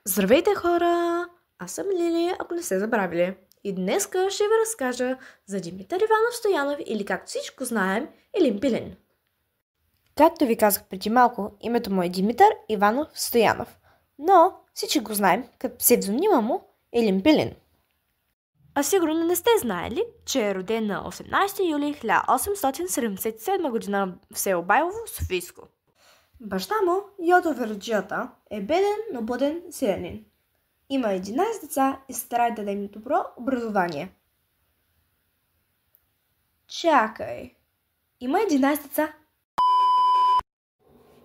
Здравейте, хора! Аз съм Лили, ако не сте забравили. И днеска ще ви разкажа за Димитър Иванов Стоянов или както всичко знаем, Елин Пилин. Както ви казах преди малко, името му е Димитър Иванов Стоянов. Но всички го знаем като псевдонима му Елин Пилин. А сигурно не сте знаели, че е роден на 18 юли 1877 година в село Байлово, Софийско. Баща му, Йодо Верджията, е беден, но буден селянин. Има 11 деца и се старае да даде им добро образование. Чакай. Има 11 деца?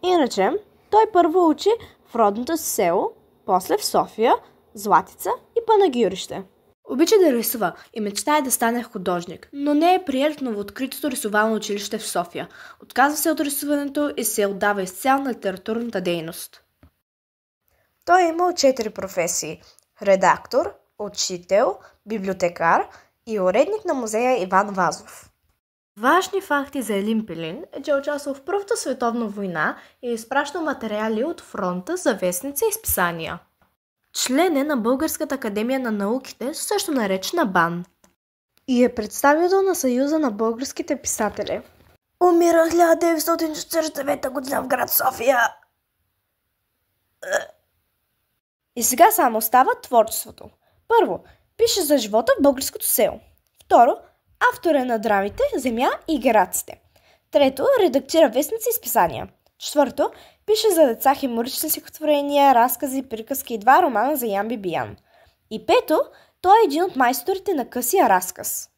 Иначе, той първо учи в родното си село, после в София, Златица и Панагюрище. Обича да рисува и мечтае да стане художник, но не е приет в новооткритото рисувално училище в София. Отказва се от рисуването и се отдава изцяло на литературната дейност. Той е имал 4 професии – редактор, учител, библиотекар и уредник на музея Иван Вазов. Важни факти за Елин Пилин е, че е участвал в Първата световна война и е изпращал материали от фронта за вестници и списания. Член е на Българската академия на науките, също наречена БАН. И е представител на Съюза на българските писатели. Умира 1949 година в град София. И сега само остава творчеството. Първо, пише за живота в българското село. Второ, автор е на драмите «Земя» и «Гераците». Трето, редактира вестници и списания. Четвърто, пише за деца хумористични стихотворения, разкази, приказки и 2 романа за Ян Бибиян. И пето, той е един от майсторите на късия разказ.